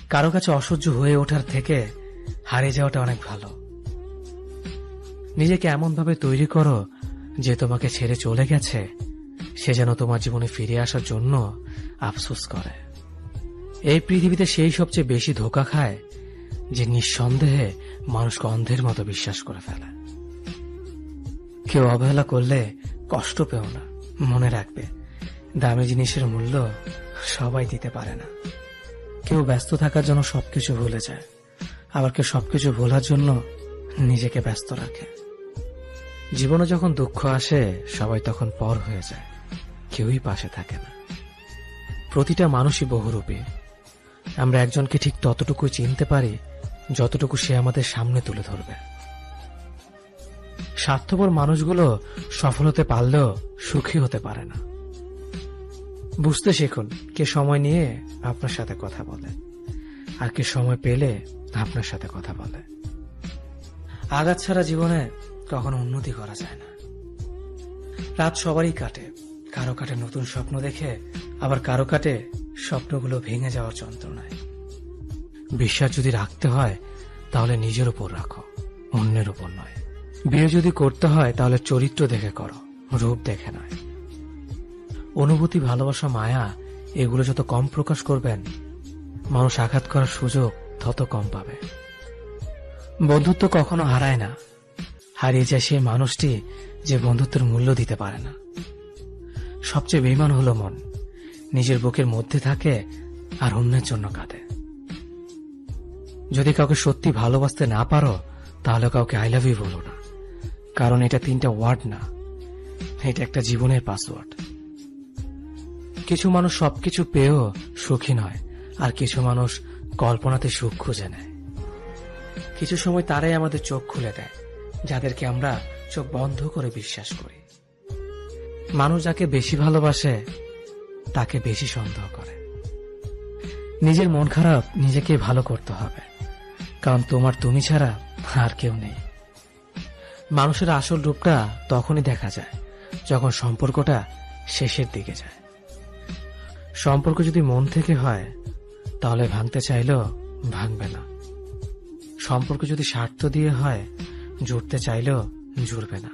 কারো কাছে অসহ্য হয়ে ওঠার থেকে হারিয়ে যাওয়াটা অনেক ভালো। নিজেকে এমন ভাবে তৈরি করো যে তোমাকে ছেড়ে চলে গেছে সে যেন তোমার জীবনে ফিরে আসার জন্য আফসোস করে। এই পৃথিবীতে সেই সবচেয়ে বেশি ধোঁকা খায় যে নিঃসন্দেহে মানুষকে অন্ধের মতো বিশ্বাস করে ফেলে। কেউ অবহেলা করলে কষ্ট পেও না, মনে রাখবে দামি জিনিসের মূল্য সবাই দিতে পারে না। কেউ ব্যস্ত থাকার জন্য সবকিছু ভুলে যায়, আবার কেউ সবকিছু ভোলার জন্য নিজেকে ব্যস্ত রাখে। জীবনে যখন দুঃখ আসে সবাই তখন পর হয়ে যায়, কেউই পাশে থাকে না। প্রতিটা মানুষই বহুরূপী। আমরা একজনকে ঠিক ততটুকু চিনতে পারি যতটুকু সে আমাদের সামনে তুলে ধরবে। স্বার্থপর মানুষগুলো সফল হতে পারলেও সুখী হতে পারে না। বুঝতে শিখুন কে সময় নিয়ে আপনার সাথে কথা বলে আর কে সময় পেলে আপনার সাথে কথা বলে। আঘাত ছাড়া জীবনে কখনো উন্নতি করা যায় না। রাত সবারই কাটে, কারো কাটে নতুন স্বপ্ন দেখে, আবার কারো কাটে স্বপ্নগুলো ভেঙে যাওয়ার যন্ত্রণায়। বিশ্বাস যদি রাখতে হয় তাহলে নিজের উপর রাখো, অন্যের উপর নয়। বিয়ে যদি করতে হয় তাহলে চরিত্র দেখে করো, রূপ দেখে নয়। অনুভূতি, ভালোবাসা, মায়া এগুলো যত কম প্রকাশ করবেন মানুষ আঘাত করার সুযোগ তত কম পাবে। বন্ধুত্ব কখনো হারায় না, হারিয়ে যায় সেই মানুষটি যে বন্ধুত্বের মূল্য দিতে পারে না। সবচেয়ে বেঈমান হলো মন, নিজের বুকের মধ্যে থাকে আর অন্যের জন্য কাঁদে। যদি কাউকে সত্যি ভালোবাসতে না পারো তাহলে কাউকে আই লাভ ইউ বলো না, কারণ এটা 3টা ওয়ার্ড না, এটা একটা জীবনের পাসওয়ার্ড। কিছু মানুষ সবকিছু পেয়েও সুখী নয়, আর কিছু মানুষ কল্পনাতে সুখ খুঁজে নেয়। কিছু সময় তারাই আমাদের চোখ খুলে দেয় যাদেরকে আমরা চোখ বন্ধ করে বিশ্বাস করি। মানুষ যাকে বেশি ভালোবাসে তাকে বেশি সন্দেহ করে। নিজের মন খারাপ নিজেকে ভালো করতে হবে, কারণ তোমার তুমি ছাড়া আর কেউ নেই। মানুষের আসল রূপটা তখনই দেখা যায় যখন সম্পর্কটা শেষের দিকে যায়। সম্পর্ক যদি মন থেকে হয় তাহলে ভাঙতে চাইলেও ভাঙবে না। সম্পর্ক যদি স্বার্থ দিয়ে হয় জুড়তে চাইলেও জুড়বে না।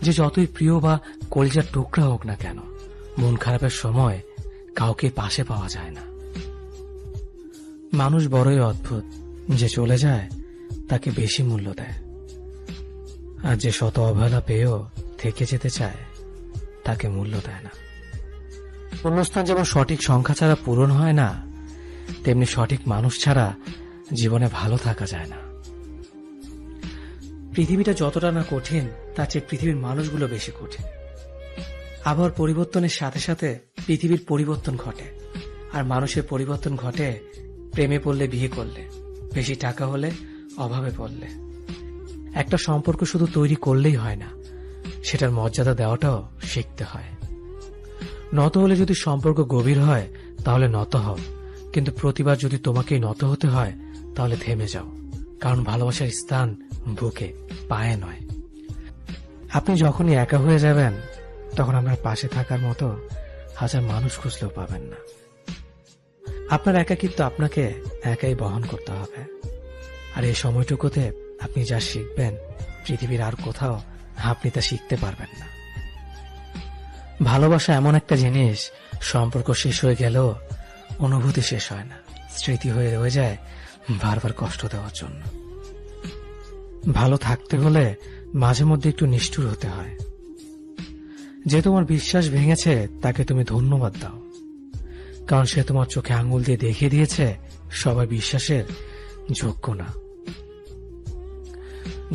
যে যতই প্রিয় বা কলিজার টুকরা হোক না কেন, মন খারাপের সময় কাউকে পাশে পাওয়া যায় না। মানুষ বড়ই অদ্ভুত, যে চলে যায় তাকে বেশি মূল্য দেয়, আর যে শত অবহেলা পেয়েও থেকে যেতে চায় তাকে মূল্য দেয় না। শূন্যস্থান যেমন সঠিক সংখ্যা ছাড়া পূরণ হয় না, তেমনি সঠিক মানুষ ছাড়া জীবনে ভালো থাকা যায় না। পৃথিবীটা যতটা না কঠিন তার চেয়ে পৃথিবীর মানুষগুলো বেশি কঠিন। আবহাওয়ার পরিবর্তনের সাথে সাথে পৃথিবীর পরিবর্তন ঘটে, আর মানুষের পরিবর্তন ঘটে প্রেমে পড়লে, বিয়ে করলে, বেশি টাকা হলে, অভাবে পড়লে। একটা সম্পর্ক শুধু তৈরি করলেই হয় না, সেটার মর্যাদা দেওয়াটাও শিখতে হয়। নত হলে যদি সম্পর্ক গভীর হয় তাহলে নত হও, কিন্তু প্রতিবার যদি তোমাকেই নত হতে হয় তাহলে থেমে যাও, কারণ ভালোবাসার স্থান বুকে, পায়ে নয়। আপনি যখনই একা হয়ে যাবেন তখন আপনার পাশে থাকার মতো হাজার মানুষ খুঁজলেও পাবেন না। আপনার একাকিত্ব আপনাকে একাই বহন করতে হবে, আর এই সময়টুকুতে আপনি যা শিখবেন পৃথিবীর আর কোথাও আপনি তা শিখতে পারবেন না। ভালোবাসা এমন একটা জিনিস, সম্পর্ক শেষ হয়ে গেলেও অনুভূতি শেষ হয় না, স্মৃতি হয়ে রয়ে যায় বারবার কষ্ট দেওয়ার জন্য। ভালো থাকতে হলে মাঝে মধ্যে একটু নিষ্ঠুর হতে হয়। যে তোমার বিশ্বাস ভেঙেছে তাকে তুমি ধন্যবাদ দাও, কারণ সে তোমার চোখে আঙুল দিয়ে দেখিয়ে দিয়েছে সবাই বিশ্বাসের যোগ্য না।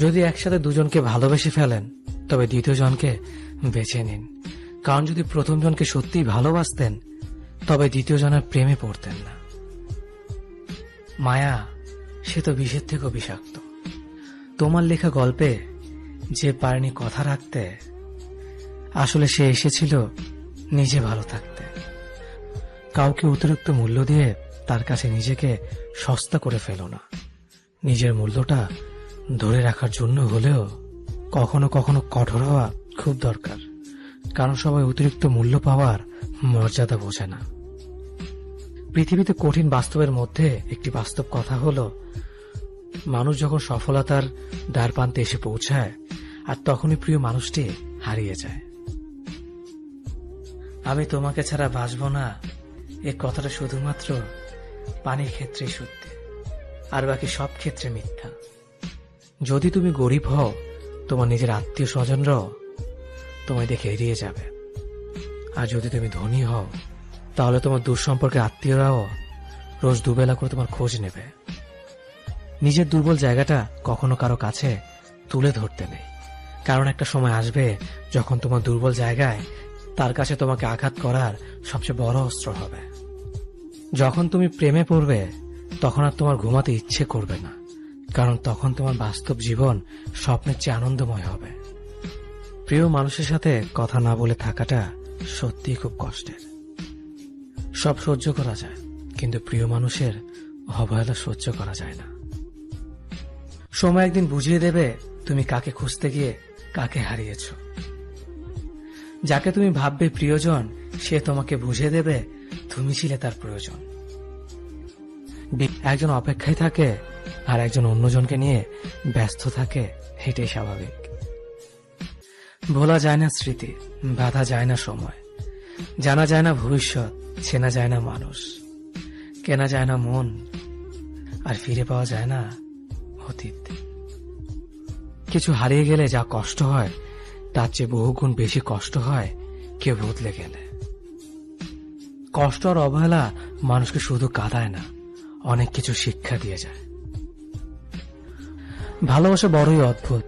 যদি একসাথে দুজনকে ভালোবেসে ফেলেন তবে দ্বিতীয় জনকে বেছে নিন, কারণ যদি প্রথম জনকে সত্যিই ভালোবাসতেন তবে দ্বিতীয় জনের প্রেমে পড়তেন না। মায়া সে তো বিষের থেকেও বিষাক্ত। তোমার লেখা গল্পে যে পারেনি কথা রাখতে, আসলে সে এসেছিল নিজে ভালো থাকতে। কাউকে অতিরিক্ত মূল্য দিয়ে তার কাছে নিজেকে সস্তা করে ফেলো না। নিজের মূল্যটা ধরে রাখার জন্য হলেও কখনো কখনো কঠোর হওয়া খুব দরকার, কারণ সবাই অতিরিক্ত মূল্য পাওয়ার মর্যাদা বোঝে না। পৃথিবীতে কঠিন বাস্তবের মধ্যে একটি বাস্তব কথা হলো, মানুষ যখন সফলতার দ্বার প্রান্তে এসে পৌঁছায় আর তখনই প্রিয় মানুষটি হারিয়ে যায়। আমি তোমাকে ছাড়া বাঁচব না, এই কথাটা শুধুমাত্র পানির ক্ষেত্রেই সত্যি, আর বাকি সব ক্ষেত্রে মিথ্যা। যদি তুমি গরিব হও, তোমার নিজের আত্মীয় স্বজনরাও তোমায় দেখে এড়িয়ে যাবে, আর যদি তুমি ধনী হও, তাহলে তোমার দূর সম্পর্কের আত্মীয়রাও রোজ দুবেলা করে তোমার খোঁজ নেবে। নিজের দুর্বল জায়গাটা কখনো কারো কাছে তুলে ধরতে নেই, কারণ একটা সময় আসবে যখন তোমার দুর্বল জায়গায় তার কাছে তোমাকে আঘাত করার সবচেয়ে বড় অস্ত্র হবে। যখন তুমি প্রেমে পড়বে, তখন আর তোমার ঘুমাতে ইচ্ছে করবে না, কারণ তখন তোমার বাস্তব জীবন স্বপ্নের চেয়ে আনন্দময় হবে। প্রিয় মানুষের সাথে কথা না বলে থাকাটা সত্যিই খুব কষ্টের। সব সহ্য করা যায়, কিন্তু প্রিয় মানুষের অবহেলা সহ্য করা যায় না। সময় একদিন বুঝিয়ে দেবে তুমি কাকে খুঁজতে গিয়ে কাকে হারিয়েছ। যাকে তুমি ভাববে প্রিয়জন, সে তোমাকে বুঝিয়ে দেবে তুমি ছিলে তার প্রয়োজন। একজন অপেক্ষায় থাকে আর একজন অন্যজনকে নিয়ে ব্যস্ত থাকে, এটাই স্বাভাবিক। ভোলা যায় না স্মৃতি, বাধা যায় না সময়, জানা যায় না ভবিষ্যৎ, চেনা যায় না মানুষ, কেনা যায় না মন, আর ফিরে পাওয়া যায় না অতীত। কিছু হারিয়ে গেলে যা কষ্ট হয়, তার চেয়ে বহুগুণ বেশি কষ্ট হয় কেউ বদলে গেলে। কষ্ট আর অবহেলা মানুষকে শুধু কাঁদায় না, অনেক কিছু শিক্ষা দিয়ে যায়। ভালোবাসা বড়ই অদ্ভুত,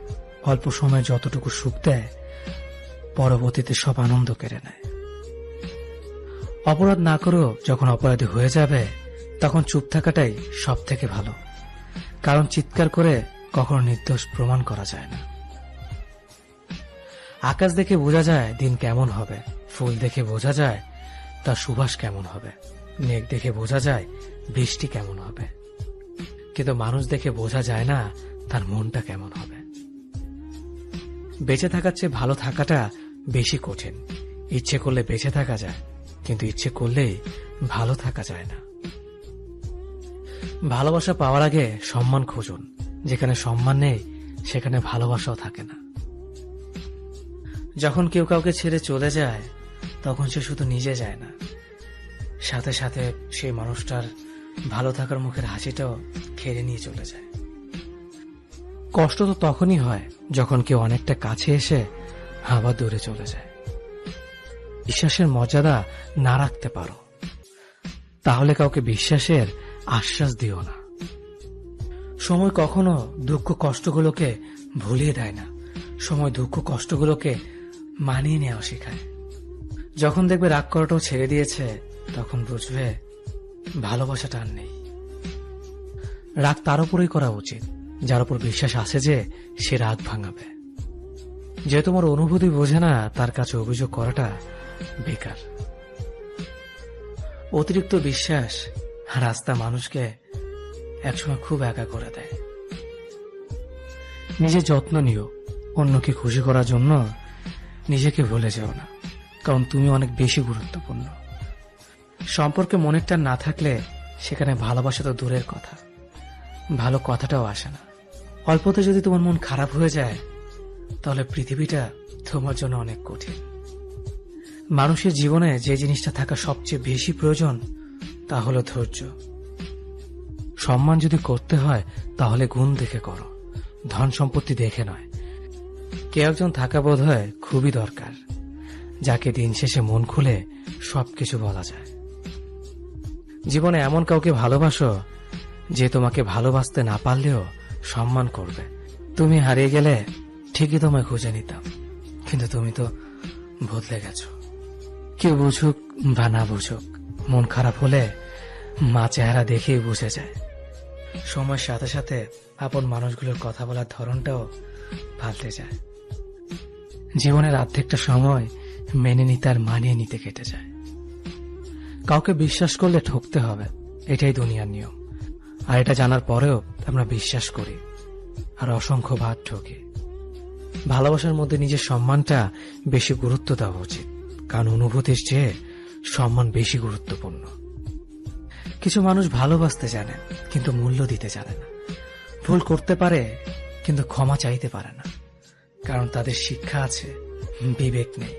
অল্প সময় যতটুকু সুখ দেয়, পরবর্তীতে সব আনন্দ কেড়ে নেয়। অপরাধ না করেও যখন অপরাধী হয়ে যাবে, তখন চুপ থাকাটাই সব থেকে ভালো, কারণ চিৎকার করে কখনো নির্দোষ প্রমাণ করা যায় না। আকাশ দেখে বোঝা যায় দিন কেমন হবে, ফুল দেখে বোঝা যায় তার সুবাস কেমন হবে, মেঘ দেখে বোঝা যায় বৃষ্টি কেমন হবে, কিন্তু মানুষ দেখে বোঝা যায় না তার মনটা কেমন হবে। বেঁচে থাকার চেয়ে ভালো থাকাটা বেশি কঠিন। ইচ্ছে করলে বেঁচে থাকা যায়, কিন্তু ইচ্ছে করলেই ভালো থাকা যায় না। ভালোবাসা পাওয়ার আগে সম্মান খুঁজুন, যেখানে সম্মান নেই সেখানে ভালোবাসাও থাকে না। যখন কেউ কাউকে ছেড়ে চলে যায়, তখন সে শুধু নিজে যায় না, সাথে সাথে সেই মানুষটার ভালো থাকার মুখের হাসিটাও খেড়ে নিয়ে চলে যায়। কষ্ট তো তখনই হয় যখন কেউ অনেকটা কাছে এসে আবার দূরে চলে যায়। বিশ্বাসের মর্যাদা না রাখতে পারো, তাহলে কাউকে বিশ্বাসের আশ্বাস দিও না। সময় কখনো দুঃখ কষ্টগুলোকে ভুলিয়ে দেয় না, সময় দুঃখ কষ্টগুলোকে মানিয়ে নেওয়া শেখায়। যখন দেখবে রাগ করাটাও ছেড়ে দিয়েছে, তখন বুঝবে ভালোবাসাটা আর নেই। রাগ তার উপরেই করা উচিত যার উপর বিশ্বাস আছে যে সে রাগ ভাঙাবে। যে তোমার অনুভূতি বোঝে না, তার কাছে অভিযোগ করাটা বেকার। অতিরিক্ত বিশ্বাস রাস্তা মানুষকে একসময় খুব একা করে দেয়। নিজের যত্ন নিও, অন্যকে খুশি করার জন্য নিজেকে ভুলে যেও না, কারণ তুমি অনেক বেশি গুরুত্বপূর্ণ। সম্পর্কে মনের টান না থাকলে সেখানে ভালোবাসা তো দূরের কথা, ভালো কথাটাও আসে না। অল্পতে যদি তোমার মন খারাপ হয়ে যায়, তাহলে পৃথিবীটা তোমার জন্য অনেক কঠিন। মানুষের জীবনে যে জিনিসটা থাকা সবচেয়ে বেশি প্রয়োজন, তা হলো ধৈর্য। সম্মান যদি করতে হয়, তাহলে গুণ দেখে করো, ধন সম্পত্তি দেখে নয়। কেউ একজন থাকা বোধ হয় খুবই দরকার, যাকে দিন শেষে মন খুলে সবকিছু বলা যায়। জীবনে এমন কাউকে ভালোবাসো যে তোমাকে ভালোবাসতে না পারলেও সম্মান করবে। তুমি হারিয়ে গেলে ঠিকই তোমায় খুঁজে নিতাম, কিন্তু তুমি তো বদলে গেছো। কেউ বুঝুক বা না বুঝুক, মন খারাপ হলে মা চেহারা দেখেই বুঝে যায়। সময়ের সাথে সাথে আপন মানুষগুলোর কথা বলার ধরনটাও পাল্টে যায়। জীবনের অর্ধেকটা সময় মেনে নিতে আর মানিয়ে নিতে কেটে যায়। কাউকে বিশ্বাস করলে ঠকতে হবে, এটাই দুনিয়ার নিয়ম। আর এটা জানার পরেও আমরা বিশ্বাস করি আর অসংখ্য বার ঠকি। ভালোবাসার মধ্যে নিজের সম্মানটা বেশি গুরুত্ব দেওয়া উচিত, কারণ অনুভূতির চেয়ে সম্মান বেশি গুরুত্বপূর্ণ। কিছু মানুষ ভালোবাসতে জানে কিন্তু মূল্য দিতে জানে না, ভুল করতে পারে কিন্তু ক্ষমা চাইতে পারে না, কারণ তাদের শিক্ষা আছে, বিবেক নেই।